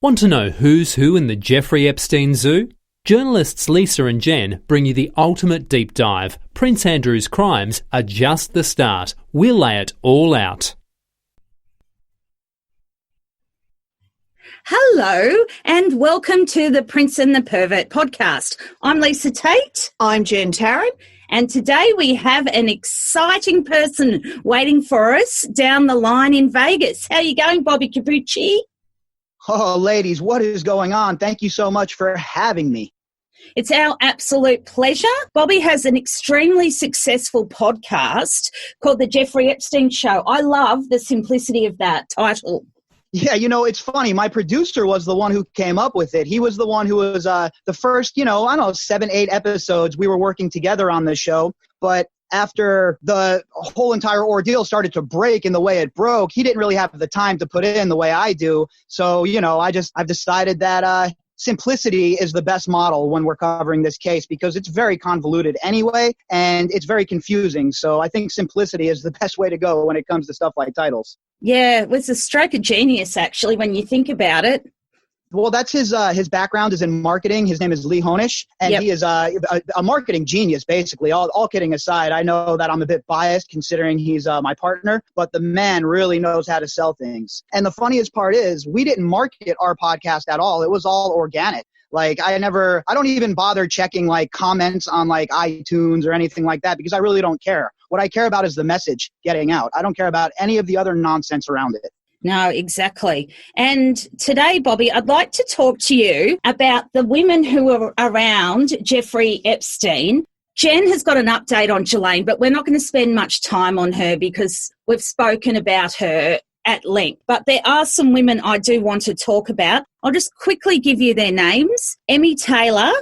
Want to know who's who in the Jeffrey Epstein Zoo? Journalists Lisa and Jen bring you the ultimate deep dive. Prince Andrew's crimes are just the start. We'll lay it all out. Hello and welcome to the Prince and the Pervert podcast. I'm Lisa Tate. I'm Jen Tarrant. And today we have an exciting person waiting for us down the line in Vegas. How are you going, Bobbycapucci? Oh, ladies, what is going on? Thank you so much for having me. It's our absolute pleasure. Bobby has an extremely successful podcast called The Jeffrey Epstein Show. I love the simplicity of that title. Yeah, it's funny. My producer was the one who came up with it. He was the one who was the first, 7-8 episodes we were working together on this show. But after the whole entire ordeal started to break in the way it broke, he didn't really have the time to put it in the way I do. So, I've decided that simplicity is the best model when we're covering this case because it's very convoluted anyway, and it's very confusing. So I think simplicity is the best way to go when it comes to stuff like titles. Yeah, it was a stroke of genius, actually, when you think about it. Well, that's his background is in marketing. His name is Lee Honish, and He is a marketing genius, basically. All kidding aside, I know that I'm a bit biased considering he's my partner, but the man really knows how to sell things. And the funniest part is we didn't market our podcast at all. It was all organic. Like I don't even bother checking like comments on like iTunes or anything like that because I really don't care. What I care about is the message getting out. I don't care about any of the other nonsense around it. No, exactly. And today, Bobby, I'd like to talk to you about the women who are around Jeffrey Epstein. Jen has got an update on Ghislaine, but we're not going to spend much time on her because we've spoken about her at length. But there are some women I do want to talk about. I'll just quickly give you their names. Emmy Taylor,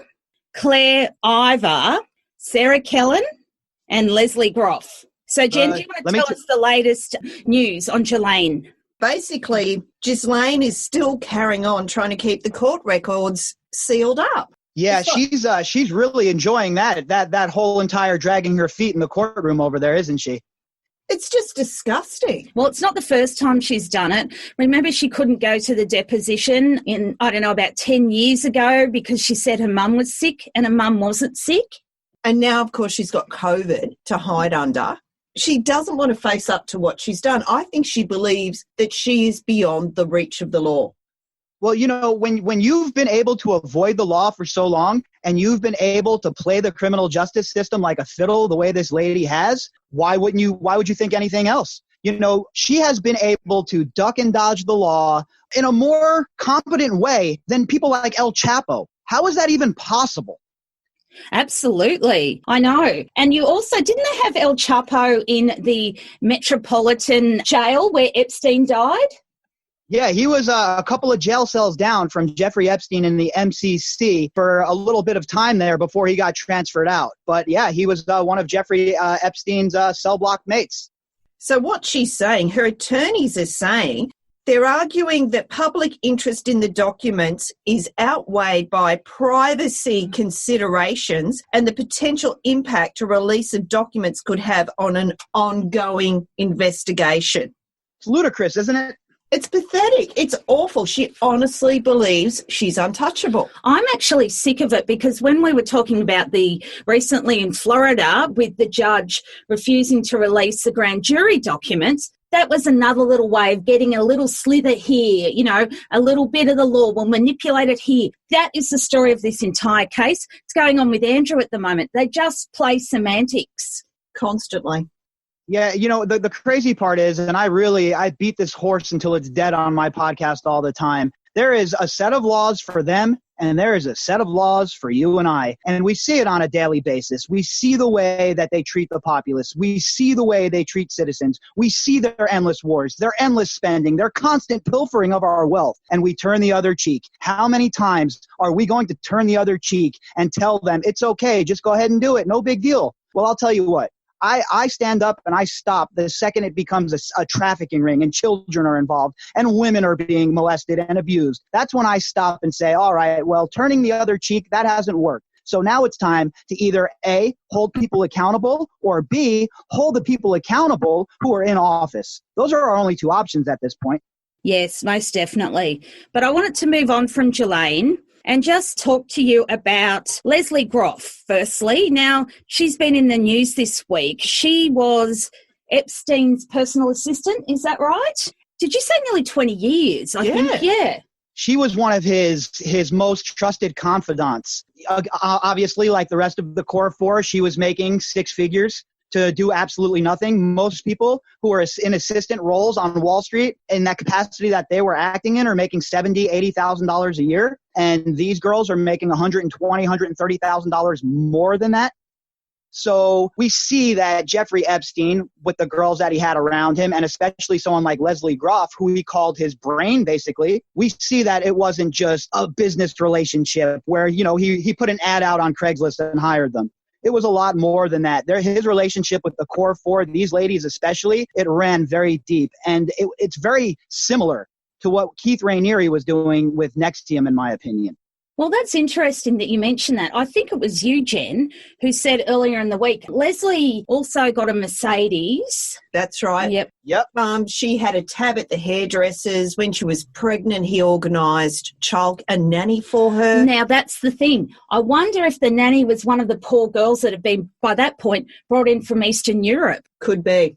Claire Ivor, Sarah Kellen, and Leslie Groff. So, Jen, do you want to tell us the latest news on Ghislaine? Basically, Ghislaine is still carrying on trying to keep the court records sealed up. Yeah, she's really enjoying that whole entire dragging her feet in the courtroom over there, isn't she? It's just disgusting. Well, it's not the first time she's done it. Remember, she couldn't go to the deposition about 10 years ago because she said her mum was sick and her mum wasn't sick. And now, of course, she's got COVID to hide under. She doesn't want to face up to what she's done. I think she believes that she is beyond the reach of the law. Well, when you've been able to avoid the law for so long and you've been able to play the criminal justice system like a fiddle the way this lady has, why would you think anything else? She has been able to duck and dodge the law in a more competent way than people like El Chapo. How is that even possible? Absolutely. I know. And you also, didn't they have El Chapo in the Metropolitan Jail where Epstein died? Yeah, he was a couple of jail cells down from Jeffrey Epstein in the MCC for a little bit of time there before he got transferred out. But yeah, he was one of Jeffrey Epstein's cell block mates. So what she's saying, her attorneys are saying, they're arguing that public interest in the documents is outweighed by privacy considerations and the potential impact a release of documents could have on an ongoing investigation. It's ludicrous, isn't it? It's pathetic. It's awful. She honestly believes she's untouchable. I'm actually sick of it because when we were talking about recently in Florida with the judge refusing to release the grand jury documents, that was another little way of getting a little slither here, a little bit of the law. We'll manipulate it here. That is the story of this entire case. It's going on with Andrew at the moment. They just play semantics. Constantly. Yeah, the crazy part is, and I beat this horse until it's dead on my podcast all the time. There is a set of laws for them, and there is a set of laws for you and I. And we see it on a daily basis. We see the way that they treat the populace. We see the way they treat citizens. We see their endless wars, their endless spending, their constant pilfering of our wealth, and we turn the other cheek. How many times are we going to turn the other cheek and tell them, it's okay, just go ahead and do it, no big deal? Well, I'll tell you what. I stand up and I stop the second it becomes a trafficking ring and children are involved and women are being molested and abused. That's when I stop and say, all right, well, turning the other cheek, that hasn't worked. So now it's time to either A, hold people accountable, or B, hold the people accountable who are in office. Those are our only two options at this point. Yes, most definitely. But I wanted to move on from Ghislaine and just talk to you about Leslie Groff, firstly. Now, she's been in the news this week. She was Epstein's personal assistant, is that right? Did you say nearly 20 years? I think, yeah. She was one of his most trusted confidants. Obviously, like the rest of the core four, she was making six figures to do absolutely nothing. Most people who are in assistant roles on Wall Street in that capacity that they were acting in are making $70,000, $80,000 a year. And these girls are making $120,000, $130,000 more than that. So we see that Jeffrey Epstein, with the girls that he had around him, and especially someone like Leslie Groff, who he called his brain, basically, we see that it wasn't just a business relationship where, he put an ad out on Craigslist and hired them. It was a lot more than that. His relationship with the core four, these ladies especially, it ran very deep. And it's very similar to what Keith Raniere was doing with NXIVM, in my opinion. Well, that's interesting that you mentioned that. I think it was you, Jen, who said earlier in the week, Leslie also got a Mercedes. That's right. Yep. She had a tab at the hairdressers. When she was pregnant, he organised a nanny for her. Now, that's the thing. I wonder if the nanny was one of the poor girls that had been, by that point, brought in from Eastern Europe. Could be.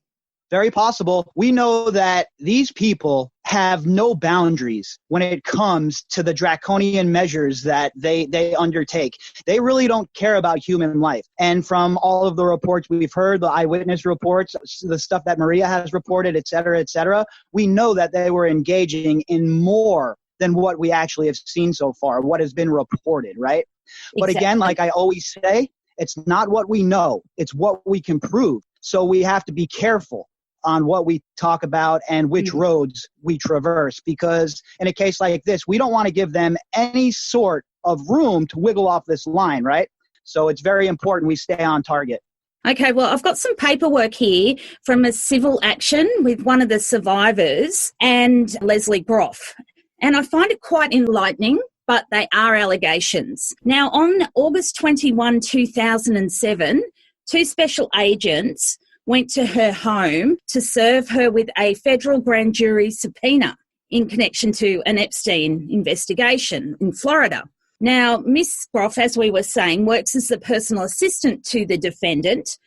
Very possible. We know that these people have no boundaries when it comes to the draconian measures that they undertake. They really don't care about human life. And from all of the reports we've heard, the eyewitness reports, the stuff that Maria has reported, et cetera, we know that they were engaging in more than what we actually have seen so far, what has been reported, right? Exactly. But again, like I always say, it's not what we know, it's what we can prove. So we have to be careful on what we talk about and which roads we traverse, because in a case like this, we don't want to give them any sort of room to wiggle off this line, right? So it's very important we stay on target. Okay, well, I've got some paperwork here from a civil action with one of the survivors and Leslie Groff, and I find it quite enlightening, but they are allegations. Now, on August 21, 2007, two special agents went to her home to serve her with a federal grand jury subpoena in connection to an Epstein investigation in Florida. Now, Miss Groff, as we were saying, works as the personal assistant to the defendant.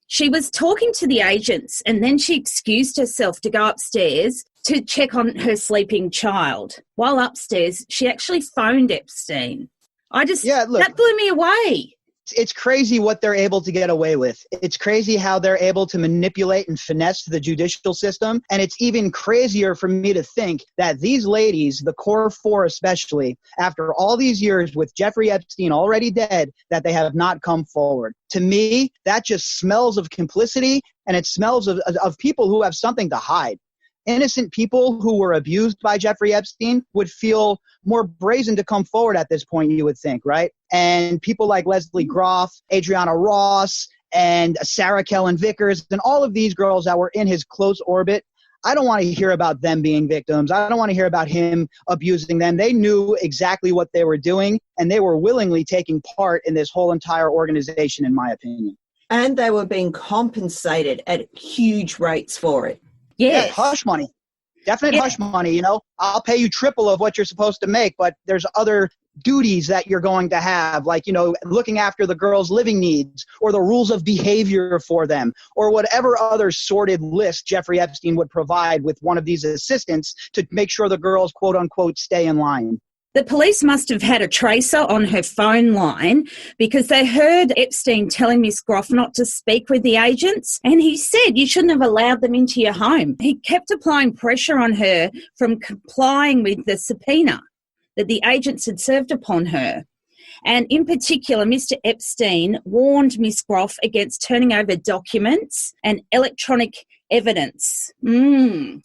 She was talking to the agents and then she excused herself to go upstairs to check on her sleeping child. While upstairs, she actually phoned Epstein. That blew me away. It's crazy what they're able to get away with. It's crazy how they're able to manipulate and finesse the judicial system. And it's even crazier for me to think that these ladies, the core four especially, after all these years with Jeffrey Epstein already dead, that they have not come forward. To me, that just smells of complicity, and it smells of people who have something to hide. Innocent people who were abused by Jeffrey Epstein would feel more brazen to come forward at this point, you would think, right? And people like Leslie Groff, Adriana Ross, and Sarah Kellen Vickers, and all of these girls that were in his close orbit, I don't want to hear about them being victims. I don't want to hear about him abusing them. They knew exactly what they were doing, and they were willingly taking part in this whole entire organization, in my opinion. And they were being compensated at huge rates for it. Yes. Yeah, hush money. Definite hush money, I'll pay you triple of what you're supposed to make, but there's other duties that you're going to have, like, looking after the girls' living needs or the rules of behavior for them or whatever other sorted list Jeffrey Epstein would provide with one of these assistants to make sure the girls, quote unquote, stay in line. The police must have had a tracer on her phone line because they heard Epstein telling Miss Groff not to speak with the agents, and he said you shouldn't have allowed them into your home. He kept applying pressure on her from complying with the subpoena that the agents had served upon her. And in particular, Mr. Epstein warned Miss Groff against turning over documents and electronic evidence. And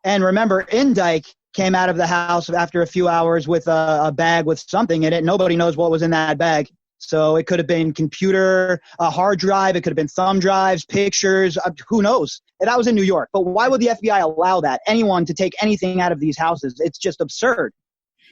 remember, Indike came out of the house after a few hours with a bag with something in it. Nobody knows what was in that bag. So it could have been computer, a hard drive. It could have been thumb drives, pictures. Who knows? That was in New York. But why would the FBI allow that? Anyone to take anything out of these houses? It's just absurd.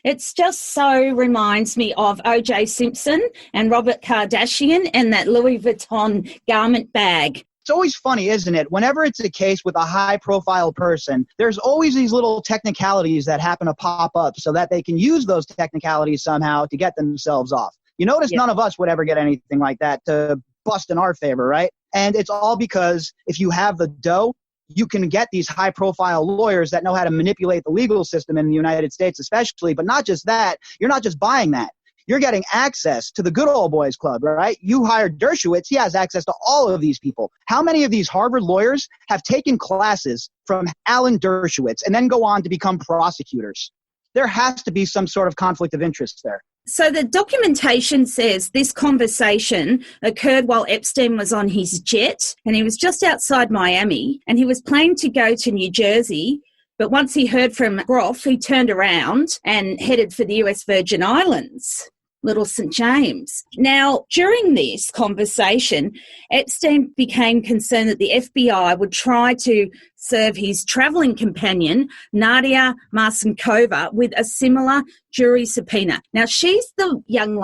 It's just so reminds me of O.J. Simpson and Robert Kardashian and that Louis Vuitton garment bag. It's always funny, isn't it? Whenever it's a case with a high-profile person, there's always these little technicalities that happen to pop up so that they can use those technicalities somehow to get themselves off. You notice none of us would ever get anything like that to bust in our favor, right? And it's all because if you have the dough, you can get these high-profile lawyers that know how to manipulate the legal system in the United States especially. But not just that, you're not just buying that. You're getting access to the good old boys club, right? You hired Dershowitz. He has access to all of these people. How many of these Harvard lawyers have taken classes from Alan Dershowitz and then go on to become prosecutors? There has to be some sort of conflict of interest there. So the documentation says this conversation occurred while Epstein was on his jet and he was just outside Miami and he was planning to go to New Jersey. But once he heard from Groff, he turned around and headed for the US Virgin Islands. Little St. James. Now, during this conversation, Epstein became concerned that the FBI would try to serve his travelling companion, Nadia Marcinkova, with a similar jury subpoena. Now, she's the young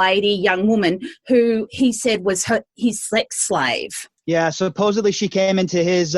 woman who he said was his sex slave. Yeah, supposedly she came into his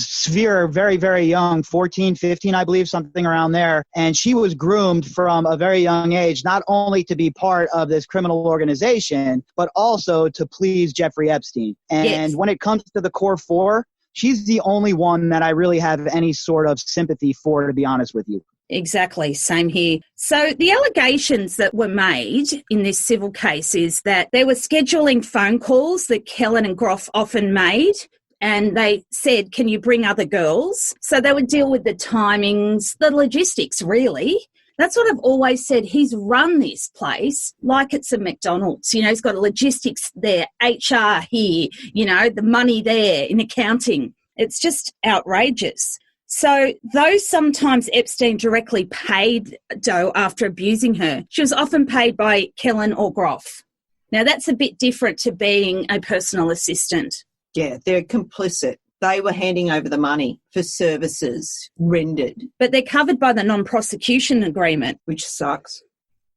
sphere very, very young, 14, 15, I believe, something around there. And she was groomed from a very young age, not only to be part of this criminal organization, but also to please Jeffrey Epstein. And when it comes to the core four, she's the only one that I really have any sort of sympathy for, to be honest with you. Exactly. Same here. So the allegations that were made in this civil case is that there were scheduling phone calls that Kellen and Groff often made, and they said, can you bring other girls? So they would deal with the timings, the logistics, really. That's what I've always said. He's run this place like it's a McDonald's. You know, he's got logistics there, HR here, you know, the money there in accounting. It's just outrageous. So though sometimes Epstein directly paid dough after abusing her, she was often paid by Kellen or Groff. Now, that's a bit different to being a personal assistant. Yeah, they're complicit. They were handing over the money for services rendered. But they're covered by the non-prosecution agreement. Which sucks.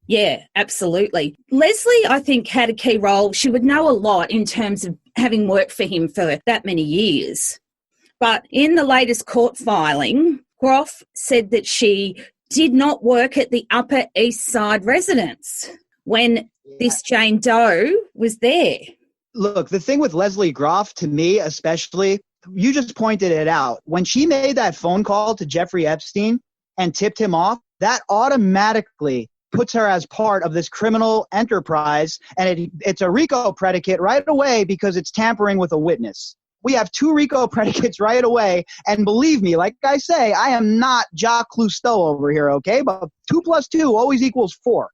Yeah, absolutely. Leslie, I think, had a key role. She would know a lot in terms of having worked for him for that many years. But in the latest court filing, Groff said that she did not work at the Upper East Side residence when this Jane Doe was there. Look, the thing with Leslie Groff, to me especially, you just pointed it out. When she made that phone call to Jeffrey Epstein and tipped him off, that automatically puts her as part of this criminal enterprise, and it's a RICO predicate right away because it's tampering with a witness. We have 2 RICO predicates right away, and believe me, like I say, I am not Jacques Cousteau over here, okay? But 2 + 2 always equals 4.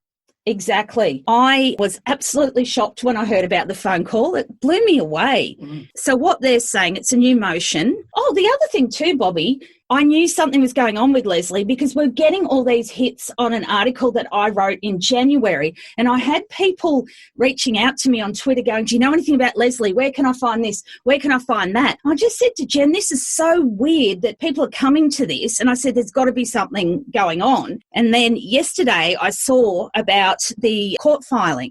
Exactly. I was absolutely shocked when I heard about the phone call. It blew me away. So what they're saying, it's a new motion. Oh, the other thing too, Bobby, I knew something was going on with Leslie because we're getting all these hits on an article that I wrote in January. And I had people reaching out to me on Twitter going, do you know anything about Leslie? Where can I find this? Where can I find that? I just said to Jen, this is so weird that people are coming to this. And I said, there's got to be something going on. And then yesterday I saw about the court filing.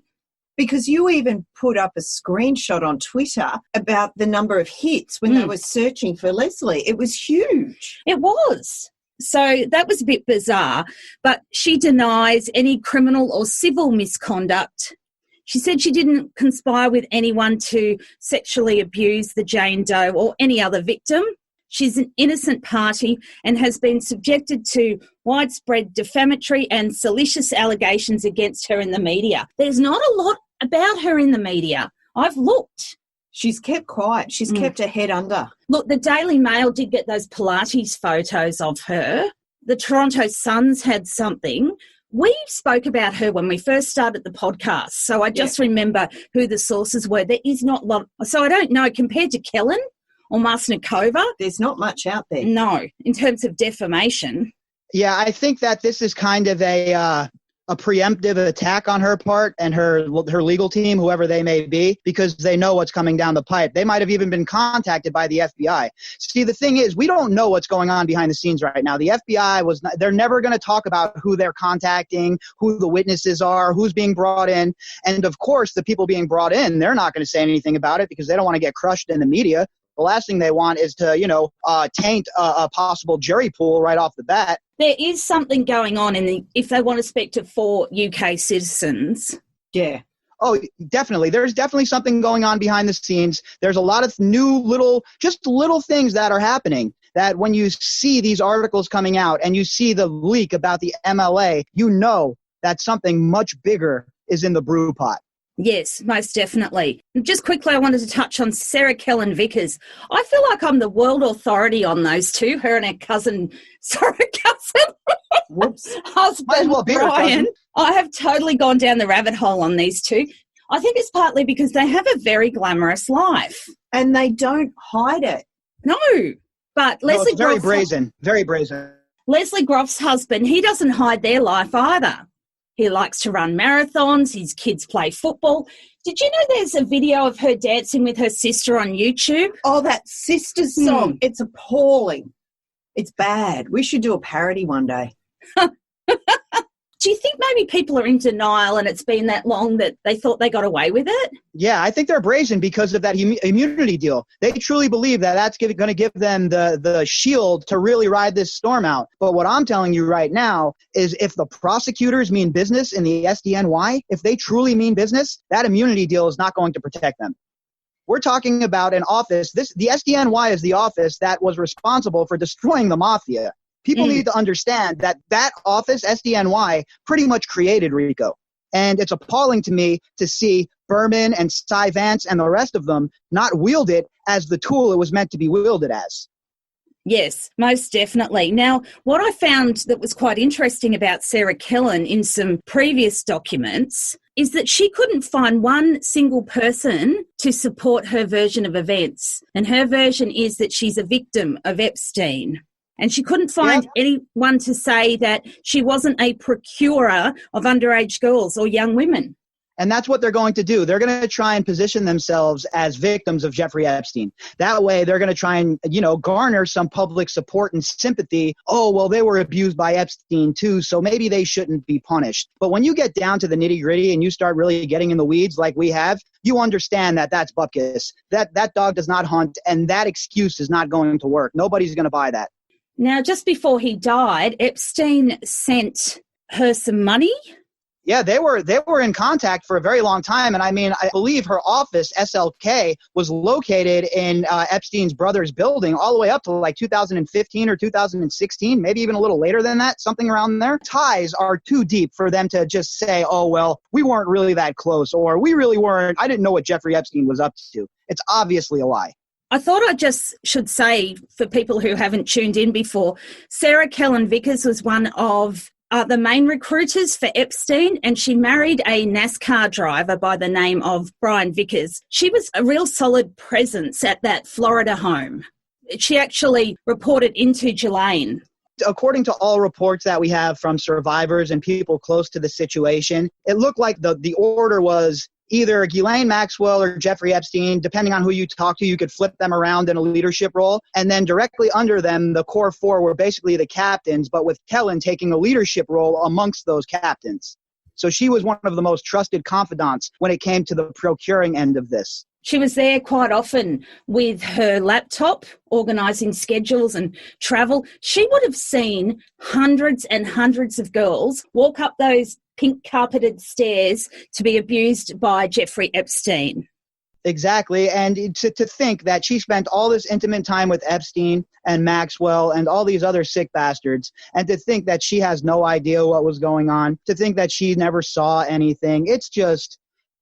Because you even put up a screenshot on Twitter about the number of hits when they were searching for Leslie. It was huge. It was. So that was a bit bizarre. But she denies any criminal or civil misconduct. She said she didn't conspire with anyone to sexually abuse the Jane Doe or any other victim. She's an innocent party and has been subjected to widespread defamatory and salacious allegations against her in the media. There's not a lot about her in the media. I've looked. She's kept quiet. She's kept her head under. Look, the Daily Mail did get those Pilates photos of her. The Toronto Sun's had something. We spoke about her when we first started the podcast, so I just remember who the sources were. There is not a lot. So I don't know, compared to Kellen or Marcinkova, there's not much out there. No, in terms of defamation. Yeah, I think that this is kind of a preemptive attack on her part and her legal team, whoever they may be, because they know what's coming down the pipe. They might have even been contacted by the FBI. See, the thing is, we don't know what's going on behind the scenes right now. The FBI they're never going to talk about who they're contacting, who the witnesses are, who's being brought in. And of course, the people being brought in, they're not going to say anything about it because they don't want to get crushed in the media. The last thing they want is to, taint a possible jury pool right off the bat. There is something going on if they want to speak to 4 UK citizens. Yeah. Oh, definitely. There's definitely something going on behind the scenes. There's a lot of new little things that are happening that when you see these articles coming out and you see the leak about the MLA, you know that something much bigger is in the brew pot. Yes, most definitely. Just quickly, I wanted to touch on Sarah Kellen Vickers. I feel like I'm the world authority on those two, her and her cousin, Whoops. husband, Might as well be her Brian. cousin. I have totally gone down the rabbit hole on these two. I think it's partly because they have a very glamorous life. And they don't hide it. No, but Leslie It's very Groff's, brazen, very brazen. Leslie Groff's husband, he doesn't hide their life either. He likes to run marathons. His kids play football. Did you know there's a video of her dancing with her sister on YouTube? Oh, that sister's song. It's appalling. It's bad. We should do a parody one day. Do you think maybe people are in denial and it's been that long that they thought they got away with it? Yeah, I think they're brazen because of that immunity deal. They truly believe that that's going to give them the shield to really ride this storm out. But what I'm telling you right now is if the prosecutors mean business in the SDNY, if they truly mean business, that immunity deal is not going to protect them. We're talking about an office. The SDNY is the office that was responsible for destroying the mafia. People need to understand that office, SDNY, pretty much created RICO. And it's appalling to me to see Berman and Cy Vance and the rest of them not wield it as the tool it was meant to be wielded as. Yes, most definitely. Now, what I found that was quite interesting about Sarah Kellen in some previous documents is that she couldn't find one single person to support her version of events. And her version is that she's a victim of Epstein. And she couldn't find anyone to say that she wasn't a procurer of underage girls or young women. And that's what they're going to do. They're going to try and position themselves as victims of Jeffrey Epstein. That way, they're going to try and, garner some public support and sympathy. Oh, well, they were abused by Epstein too, so maybe they shouldn't be punished. But when you get down to the nitty-gritty and you start really getting in the weeds like we have, you understand that that's bupkis. That dog does not hunt, and that excuse is not going to work. Nobody's going to buy that. Now, just before he died, Epstein sent her some money. Yeah, they were in contact for a very long time. And I believe her office, SLK, was located in Epstein's brother's building all the way up to like 2015 or 2016, maybe even a little later than that, something around there. Ties are too deep for them to just say, oh, well, we weren't really that close, or we really weren't. I didn't know what Jeffrey Epstein was up to. It's obviously a lie. I thought I just should say, for people who haven't tuned in before, Sarah Kellen Vickers was one of the main recruiters for Epstein, and she married a NASCAR driver by the name of Brian Vickers. She was a real solid presence at that Florida home. She actually reported into Ghislaine. According to all reports that we have from survivors and people close to the situation, it looked like the order was either Ghislaine Maxwell or Jeffrey Epstein. Depending on who you talk to, you could flip them around in a leadership role. And then directly under them, the core four were basically the captains, but with Kellen taking a leadership role amongst those captains. So she was one of the most trusted confidants when it came to the procuring end of this. She was there quite often with her laptop, organising schedules and travel. She would have seen hundreds and hundreds of girls walk up those pink carpeted stairs to be abused by Jeffrey Epstein. Exactly. And to think that she spent all this intimate time with Epstein and Maxwell and all these other sick bastards, and to think that she has no idea what was going on, to think that she never saw anything.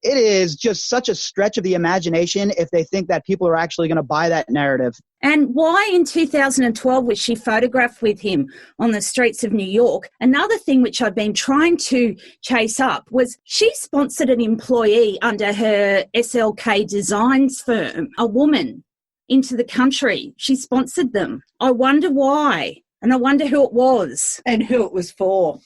It is just such a stretch of the imagination if they think that people are actually going to buy that narrative. And why in 2012 was she photographed with him on the streets of New York? Another thing which I've been trying to chase up was she sponsored an employee under her SLK Designs firm, a woman, into the country. She sponsored them. I wonder why, and I wonder who it was. And who it was for.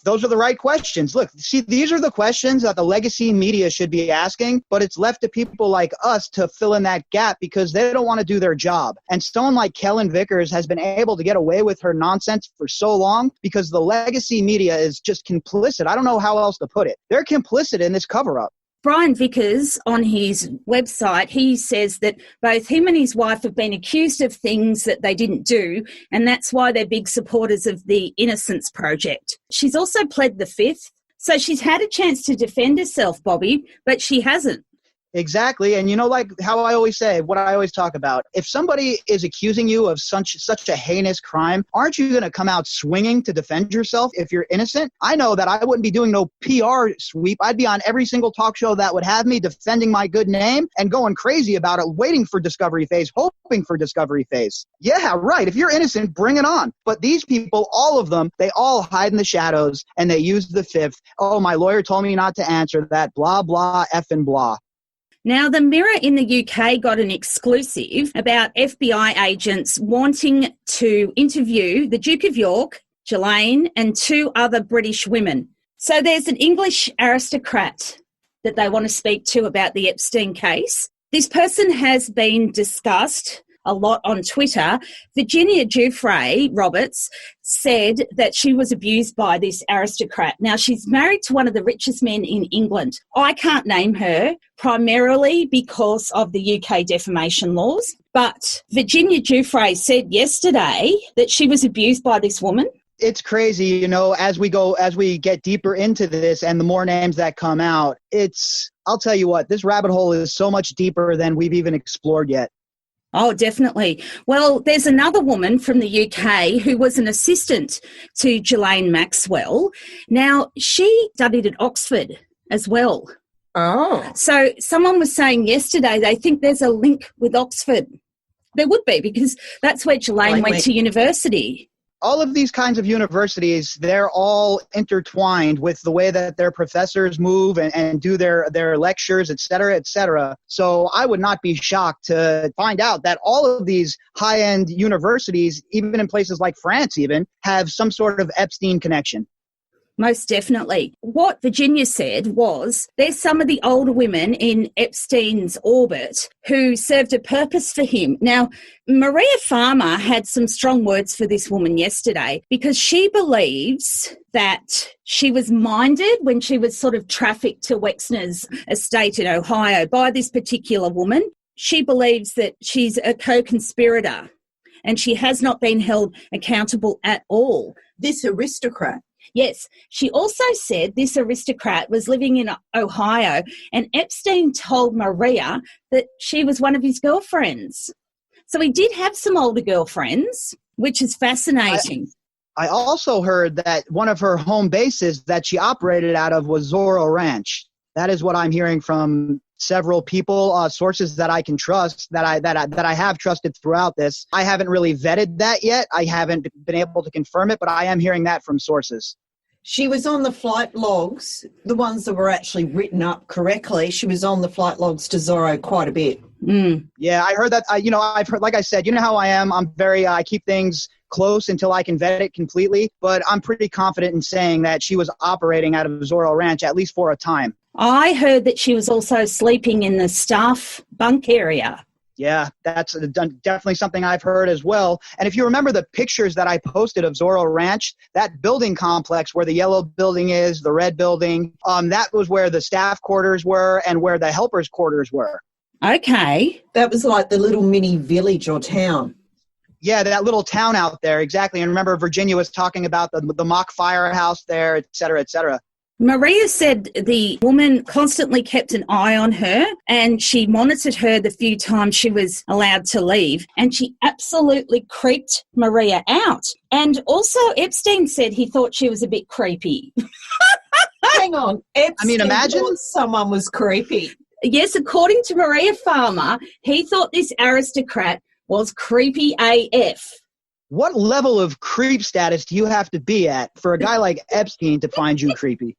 Those are the right questions. Look, see, these are the questions that the legacy media should be asking, but it's left to people like us to fill in that gap because they don't want to do their job. And someone like Kellen Vickers has been able to get away with her nonsense for so long because the legacy media is just complicit. I don't know how else to put it. They're complicit in this cover-up. Brian Vickers, on his website, he says that both him and his wife have been accused of things that they didn't do, and that's why they're big supporters of the Innocence Project. She's also pled the fifth, so she's had a chance to defend herself, Bobby, but she hasn't. Exactly. And like how I always say, what I always talk about, if somebody is accusing you of such a heinous crime, aren't you going to come out swinging to defend yourself if you're innocent? I know that I wouldn't be doing no PR sweep. I'd be on every single talk show that would have me defending my good name and going crazy about it, waiting for discovery phase, hoping for discovery phase. Yeah, right. If you're innocent, bring it on. But these people, all of them, they all hide in the shadows and they use the fifth. Oh, my lawyer told me not to answer that, blah, blah, effing blah. Now, the Mirror in the UK got an exclusive about FBI agents wanting to interview the Duke of York, Ghislaine, and 2 other British women. So there's an English aristocrat that they want to speak to about the Epstein case. This person has been discussed a lot on Twitter. Virginia Giuffre Roberts said that she was abused by this aristocrat. Now, she's married to one of the richest men in England. I can't name her, primarily because of the UK defamation laws. But Virginia Giuffre said yesterday that she was abused by this woman. It's crazy, as we get deeper into this and the more names that come out, I'll tell you what, this rabbit hole is so much deeper than we've even explored yet. Oh, definitely. Well, there's another woman from the UK who was an assistant to Ghislaine Maxwell. Now, she studied at Oxford as well. Oh. So someone was saying yesterday they think there's a link with Oxford. There would be, because that's where Ghislaine went to university. All of these kinds of universities, they're all intertwined with the way that their professors move and do their lectures, et cetera, et cetera. So I would not be shocked to find out that all of these high-end universities, even in places like France even, have some sort of Epstein connection. Most definitely. What Virginia said was there's some of the older women in Epstein's orbit who served a purpose for him. Now, Maria Farmer had some strong words for this woman yesterday because she believes that she was minded when she was sort of trafficked to Wexner's estate in Ohio by this particular woman. She believes that she's a co-conspirator and she has not been held accountable at all. This aristocrat. Yes. She also said this aristocrat was living in Ohio and Epstein told Maria that she was one of his girlfriends. So he did have some older girlfriends, which is fascinating. I also heard that one of her home bases that she operated out of was Zorro Ranch. That is what I'm hearing from several people, sources that I can trust, that I have trusted throughout this. I haven't really vetted that yet. I haven't been able to confirm it, but I am hearing that from sources. She was on the flight logs, the ones that were actually written up correctly. She was on the flight logs to Zorro quite a bit. Mm. Yeah, I heard that. I've heard, like I said, you know how I am. I'm very, I keep things close until I can vet it completely. But I'm pretty confident in saying that she was operating out of Zorro Ranch, at least for a time. I heard that she was also sleeping in the staff bunk area. Yeah, that's definitely something I've heard as well. And if you remember the pictures that I posted of Zorro Ranch, that building complex where the yellow building is, the red building, that was where the staff quarters were and where the helpers' quarters were. Okay. That was like the little mini village or town. Yeah, that little town out there, exactly. And remember, Virginia was talking about the mock firehouse there, et cetera, et cetera. Maria said the woman constantly kept an eye on her and she monitored her the few times she was allowed to leave, and she absolutely creeped Maria out. And also Epstein said he thought she was a bit creepy. Hang on. Epstein imagine thought someone was creepy. Yes, according to Maria Farmer, he thought this aristocrat was creepy AF. What level of creep status do you have to be at for a guy like Epstein to find you creepy?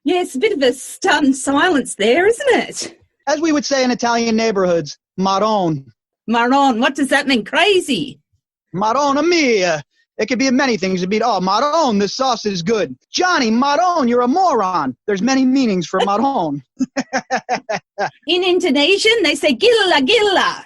Yeah, it's a bit of a stunned silence there, isn't it? As we would say in Italian neighborhoods, Maron. Maron, what does that mean? Crazy. Maronna mia. It could be many things. It'd be, oh, Maron, this sauce is good. Johnny, Maron, you're a moron. There's many meanings for Maron. In Indonesian, they say gila, gila,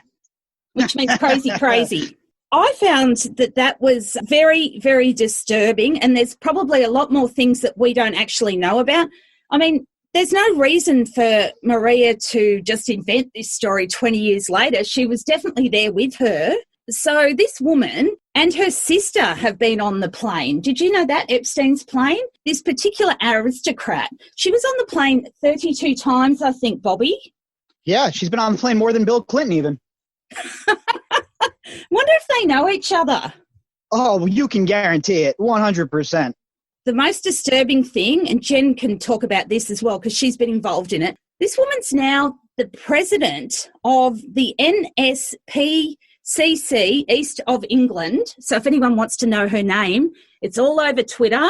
which means crazy, crazy. I found that was very, very disturbing, and there's probably a lot more things that we don't actually know about. I mean, there's no reason for Maria to just invent this story 20 years later. She was definitely there with her. So this woman and her sister have been on the plane. Did you know that, Epstein's plane? This particular aristocrat, she was on the plane 32 times, I think, Bobby. Yeah, she's been on the plane more than Bill Clinton even. Wonder if they know each other. Oh, you can guarantee it, 100%. The most disturbing thing, and Jen can talk about this as well because she's been involved in it, this woman's now the president of the NSPCC East of England. So if anyone wants to know her name, it's all over Twitter.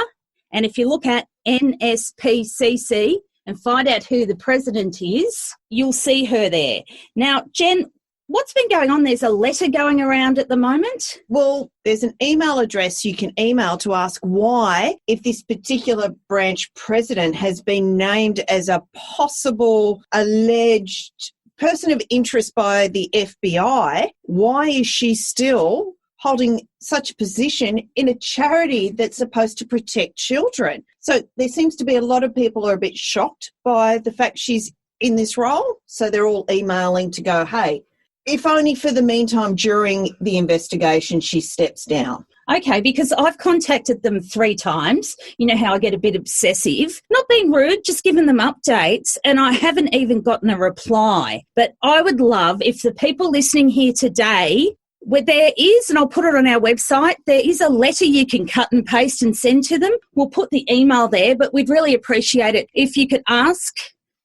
And if you look at NSPCC and find out who the president is, you'll see her there. Now, Jen, what's been going on? There's a letter going around at the moment. Well, there's an email address you can email to ask why, if this particular branch president has been named as a possible alleged person of interest by the FBI, why is she still holding such a position in a charity that's supposed to protect children? So there seems to be a lot of people who are a bit shocked by the fact she's in this role. So they're all emailing to go, hey, if only for the meantime during the investigation she steps down. Okay, because I've contacted them 3 times. You know how I get a bit obsessive. Not being rude, just giving them updates, and I haven't even gotten a reply. But I would love if the people listening here today, where there is, and I'll put it on our website, there is a letter you can cut and paste and send to them. We'll put the email there, but we'd really appreciate it if you could ask,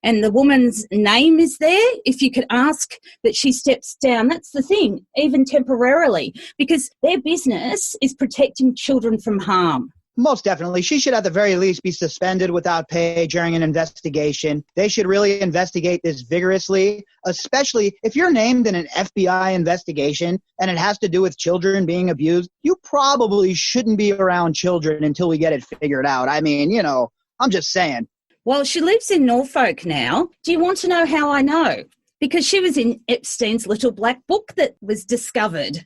and the woman's name is there, if you could ask that she steps down. That's the thing, even temporarily, because their business is protecting children from harm. Most definitely. She should at the very least be suspended without pay during an investigation. They should really investigate this vigorously, especially if you're named in an FBI investigation and it has to do with children being abused. You probably shouldn't be around children until we get it figured out. I mean, you know, I'm just saying. Well, she lives in Norfolk now. Do you want to know how I know? Because she was in Epstein's little black book that was discovered.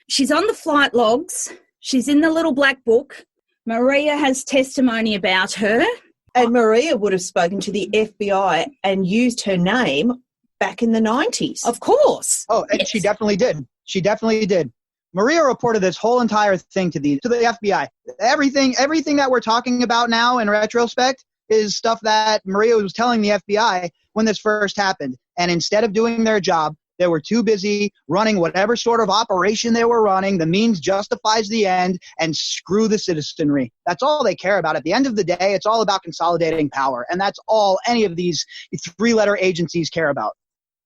She's on the flight logs. She's in the little black book. Maria has testimony about her. And Maria would have spoken to the FBI and used her name back in the 90s. Of course. Oh, and yes. She definitely did. She definitely did. Maria reported this whole entire thing to the FBI. Everything that we're talking about now in retrospect is stuff that Maria was telling the FBI when this first happened. And instead of doing their job, they were too busy running whatever sort of operation they were running. The means justifies the end, and screw the citizenry. That's all they care about. At the end of the day, it's all about consolidating power. And that's all any of these 3-letter agencies care about.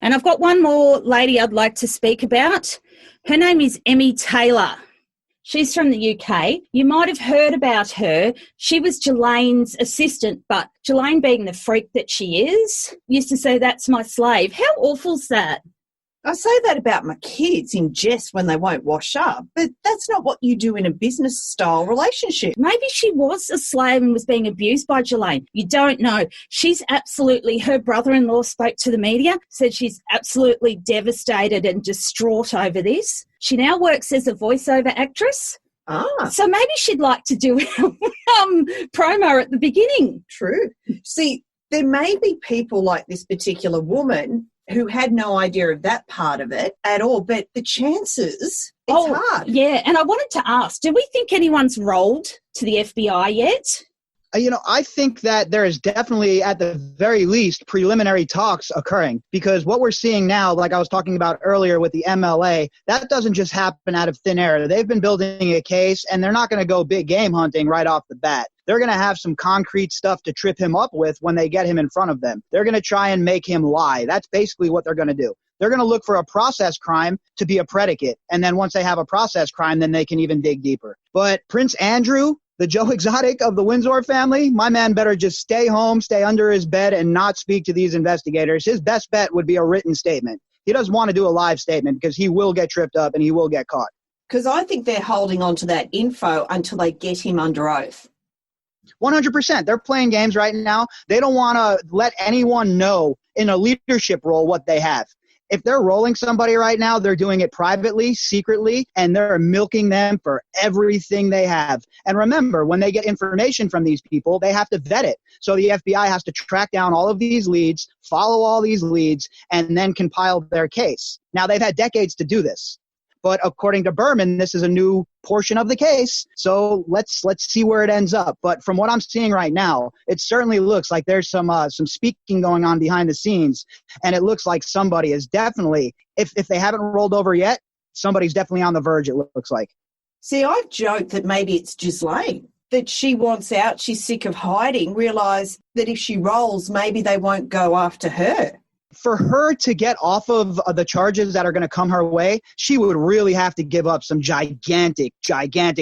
And I've got one more lady I'd like to speak about. Her name is Emmy Taylor. She's from the UK. You might have heard about her. She was Jelane's assistant, but Jelane, being the freak that she is, used to say, "That's my slave." How awful's that? I say that about my kids in jest when they won't wash up, but that's not what you do in a business-style relationship. Maybe she was a slave and was being abused by Jelane. You don't know. She's absolutely, her brother-in-law spoke to the media, said she's absolutely devastated and distraught over this. She now works as a voiceover actress. So maybe she'd like to do promo at the beginning. True. See, there may be people like this particular woman who had no idea of that part of it at all, but the chances, it's hard. Yeah, and I wanted to ask, do we think anyone's rolled to the FBI yet? I think that there is definitely, at the very least, preliminary talks occurring, because what we're seeing now, like I was talking about earlier with the MLA, that doesn't just happen out of thin air. They've been building a case, and they're not going to go big game hunting right off the bat. They're going to have some concrete stuff to trip him up with when they get him in front of them. They're going to try and make him lie. That's basically what they're going to do. They're going to look for a process crime to be a predicate, and then once they have a process crime, then they can even dig deeper. But Prince Andrew, the Joe Exotic of the Windsor family, my man better just stay home, stay under his bed, and not speak to these investigators. His best bet would be a written statement. He doesn't want to do a live statement because he will get tripped up and he will get caught. Because I think they're holding on to that info until they get him under oath. 100%. They're playing games right now. They don't want to let anyone know in a leadership role what they have. If they're rolling somebody right now, they're doing it privately, secretly, and they're milking them for everything they have. And remember, when they get information from these people, they have to vet it. So the FBI has to track down all of these leads, follow all these leads, and then compile their case. Now, they've had decades to do this. But according to Berman, this is a new portion of the case. So let's see where it ends up. But from what I'm seeing right now, it certainly looks like there's some speaking going on behind the scenes. And it looks like somebody is definitely, if they haven't rolled over yet, somebody's definitely on the verge, it looks like. See, I've joked that maybe it's Ghislaine, that she wants out, she's sick of hiding, realise that if she rolls, maybe they won't go after her. For her to get off of the charges that are going to come her way, she would really have to give up some gigantic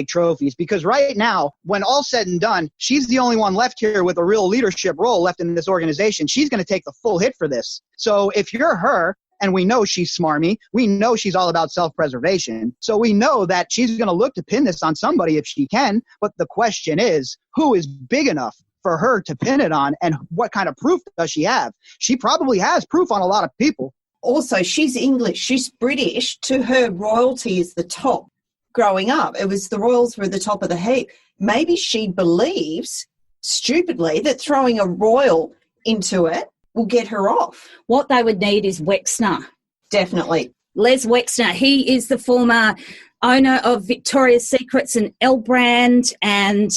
trophies, because right now, when all's said and done, she's the only one left here with a real leadership role left in this organization. She's going to take the full hit for this. So if you're her, and we know she's smarmy, we know she's all about self-preservation, so we know that she's going to look to pin this on somebody if she can, but the question is, who is big enough for her to pin it on, and what kind of proof does she have? She probably has proof on a lot of people. Also, she's English, she's British. To her, royalty is the top. Growing up, it was the royals were the top of the heap. Maybe she believes, stupidly, that throwing a royal into it will get her off. What they would need is Wexner. Definitely. Les Wexner, he is the former owner of Victoria's Secrets and L Brand, and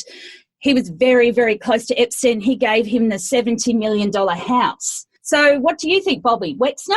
he was very, very close to Epstein. He gave him the $70 million house. So what do you think, Bobby? Wexner?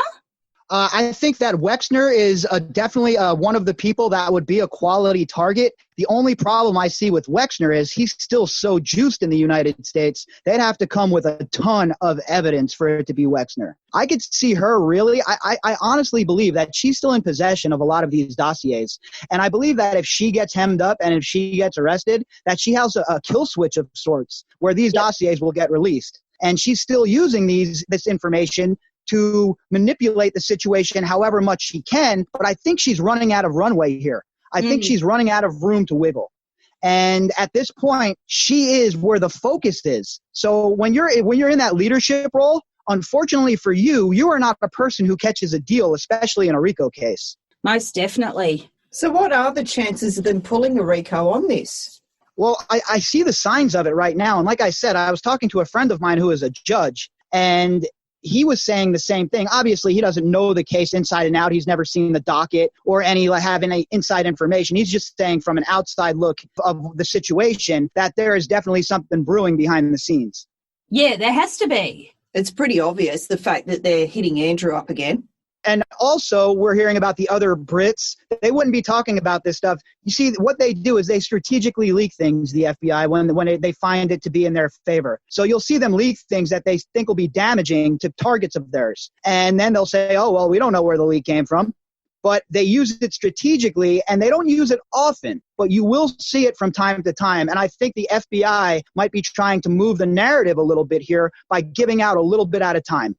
I think that Wexner is definitely one of the people that would be a quality target. The only problem I see with Wexner is he's still so juiced in the United States. They'd have to come with a ton of evidence for it to be Wexner. I could see her really. I honestly believe that she's still in possession of a lot of these dossiers. And I believe that if she gets hemmed up and if she gets arrested, that she has a kill switch of sorts where these dossiers will get released. And she's still using this information to manipulate the situation however much she can, but I think she's running out of runway here. I think she's running out of room to wiggle. And at this point, she is where the focus is. So when you're in that leadership role, unfortunately for you, you are not a person who catches a deal, especially in a RICO case. Most definitely. So what are the chances of them pulling a RICO on this? Well, I see the signs of it right now. And like I said, I was talking to a friend of mine who is a judge, and he was saying the same thing. Obviously, he doesn't know the case inside and out. He's never seen the docket or have any inside information. He's just saying from an outside look of the situation that there is definitely something brewing behind the scenes. Yeah, there has to be. It's pretty obvious, the fact that they're hitting Andrew up again. And also, we're hearing about the other Brits. They wouldn't be talking about this stuff. You see, what they do is they strategically leak things, the FBI, when they find it to be in their favor. So you'll see them leak things that they think will be damaging to targets of theirs. And then they'll say, oh, well, we don't know where the leak came from. But they use it strategically, and they don't use it often. But you will see it from time to time. And I think the FBI might be trying to move the narrative a little bit here by giving out a little bit at a time.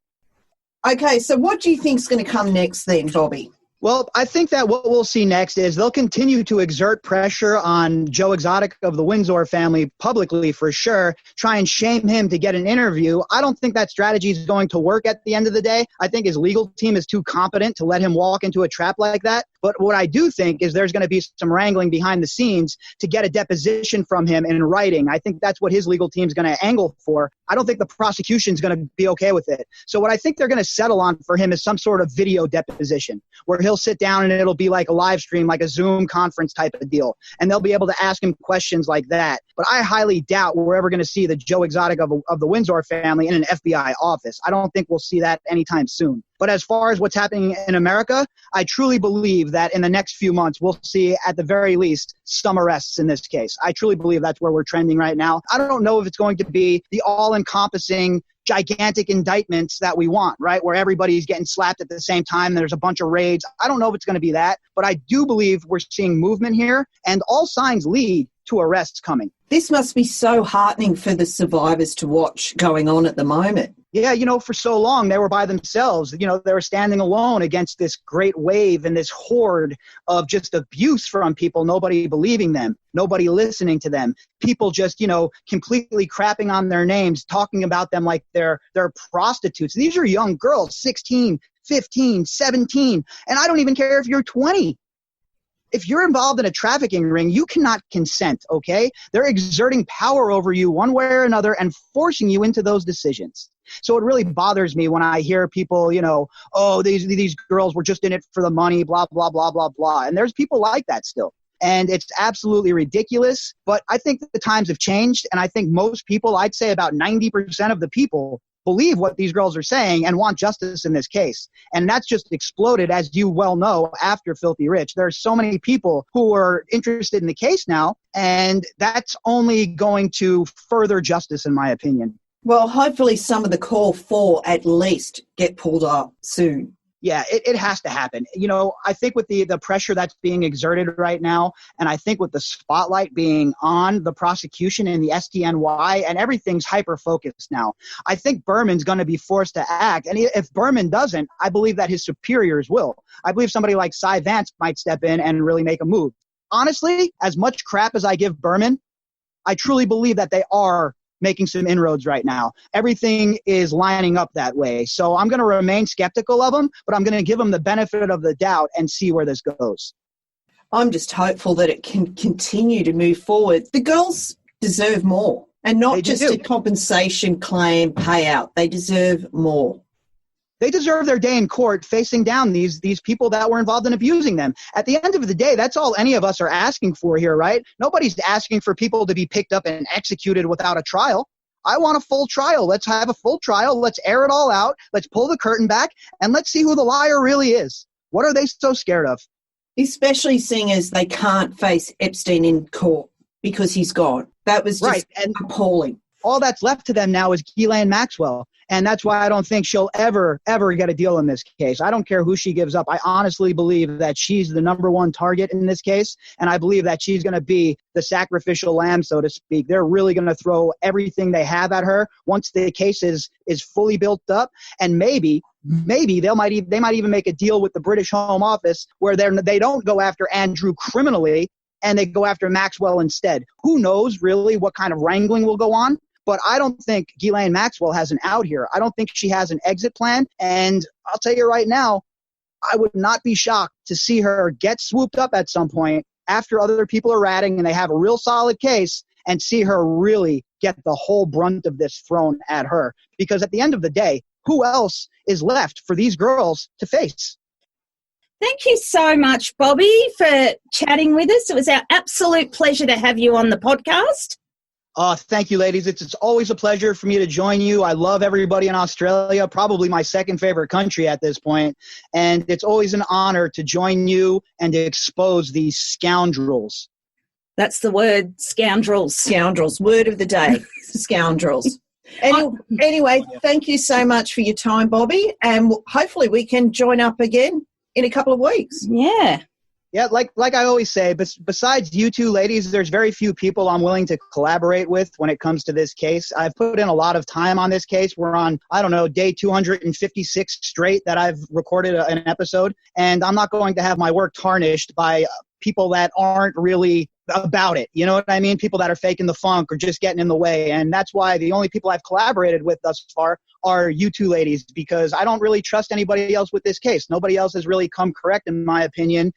Okay, so what do you think is going to come next then, Bobby? Well, I think that what we'll see next is they'll continue to exert pressure on Joe Exotic of the Windsor family publicly, for sure, try and shame him to get an interview. I don't think that strategy is going to work at the end of the day. I think his legal team is too competent to let him walk into a trap like that. But what I do think is there's going to be some wrangling behind the scenes to get a deposition from him in writing. I think that's what his legal team is going to angle for. I don't think the prosecution is going to be okay with it. So what I think they're going to settle on for him is some sort of video deposition where he'll sit down and it'll be like a live stream, like a Zoom conference type of deal. And they'll be able to ask him questions like that. But I highly doubt we're ever going to see the Joe Exotic of the Windsor family in an FBI office. I don't think we'll see that anytime soon. But as far as what's happening in America, I truly believe that in the next few months, we'll see at the very least some arrests in this case. I truly believe that's where we're trending right now. I don't know if it's going to be the all-encompassing gigantic indictments that we want, right? Where everybody's getting slapped at the same time. There's a bunch of raids. I don't know if it's going to be that, but I do believe we're seeing movement here, and all signs lead to arrests coming. This must be so heartening for the survivors to watch going on at the moment. Yeah, for so long they were by themselves. They were standing alone against this great wave and this horde of just abuse from people, nobody believing them, nobody listening to them, people just, completely crapping on their names, talking about them like they're prostitutes. These are young girls, 16, 15, 17, and I don't even care if you're 20. If you're involved in a trafficking ring, you cannot consent, okay? They're exerting power over you one way or another and forcing you into those decisions. So it really bothers me when I hear people, oh, these girls were just in it for the money, blah, blah, blah, blah, blah. And there's people like that still. And it's absolutely ridiculous. But I think that the times have changed. And I think most people, I'd say about 90% of the people, believe what these girls are saying and want justice in this case. And that's just exploded, as you well know, after Filthy Rich. There are so many people who are interested in the case now, and that's only going to further justice, in my opinion. Well, hopefully some of the call for at least get pulled up soon. Yeah, it has to happen. I think with the pressure that's being exerted right now, and I think with the spotlight being on the prosecution and the SDNY, and everything's hyper-focused now, I think Berman's going to be forced to act. And if Berman doesn't, I believe that his superiors will. I believe somebody like Cy Vance might step in and really make a move. Honestly, as much crap as I give Berman, I truly believe that they are making some inroads right now. Everything is lining up that way. So I'm going to remain skeptical of them, but I'm going to give them the benefit of the doubt and see where this goes. I'm just hopeful that it can continue to move forward. The girls deserve more, and not just a compensation claim payout. They deserve more. They deserve their day in court facing down these people that were involved in abusing them. At the end of the day, that's all any of us are asking for here, right? Nobody's asking for people to be picked up and executed without a trial. I want a full trial. Let's have a full trial. Let's air it all out. Let's pull the curtain back, and let's see who the liar really is. What are they so scared of? Especially seeing as they can't face Epstein in court because he's gone. That was just appalling. All that's left to them now is Ghislaine Maxwell. And that's why I don't think she'll ever get a deal in this case. I don't care who she gives up. I honestly believe that she's the number one target in this case. And I believe that she's going to be the sacrificial lamb, so to speak. They're really going to throw everything they have at her once the case is fully built up. And maybe they might even make a deal with the British Home Office where they don't go after Andrew criminally and they go after Maxwell instead. Who knows really what kind of wrangling will go on? But I don't think Ghislaine Maxwell has an out here. I don't think she has an exit plan. And I'll tell you right now, I would not be shocked to see her get swooped up at some point after other people are ratting and they have a real solid case, and see her really get the whole brunt of this thrown at her. Because at the end of the day, who else is left for these girls to face? Thank you so much, Bobby, for chatting with us. It was our absolute pleasure to have you on the podcast. Thank you, ladies. It's always a pleasure for me to join you. I love everybody in Australia, probably my second favorite country at this point. And it's always an honor to join you and to expose these scoundrels. That's the word, scoundrels. Scoundrels, word of the day, scoundrels. Anyway, thank you so much for your time, Bobby. And hopefully we can join up again in a couple of weeks. Yeah. Yeah, like I always say, besides you two ladies, there's very few people I'm willing to collaborate with when it comes to this case. I've put in a lot of time on this case. We're on, day 256 straight that I've recorded an episode, and I'm not going to have my work tarnished by people that aren't really about it. You know what I mean? People that are faking the funk or just getting in the way. And that's why the only people I've collaborated with thus far are you two ladies, because I don't really trust anybody else with this case. Nobody else has really come correct in my opinion,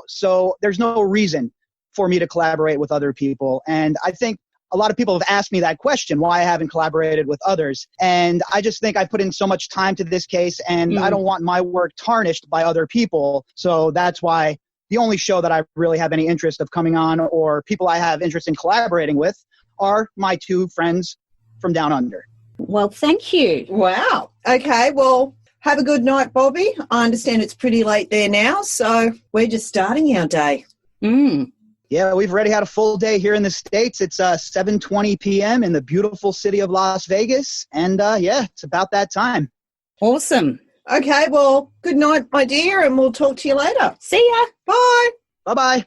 so there's no reason for me to collaborate with other people. And I think a lot of people have asked me that question, why I haven't collaborated with others. And I just think I put in so much time to this case, and I don't want my work tarnished by other people. So that's why the only show that I really have any interest of coming on, or people I have interest in collaborating with, are my two friends from down under. Well, thank you. Wow. Okay, well, have a good night, Bobby. I understand it's pretty late there now, so we're just starting our day. Yeah, we've already had a full day here in the States. It's 7:20 p.m. in the beautiful city of Las Vegas, and it's about that time. Awesome. Okay, well, good night, my dear, and we'll talk to you later. See ya. Bye. Bye-bye.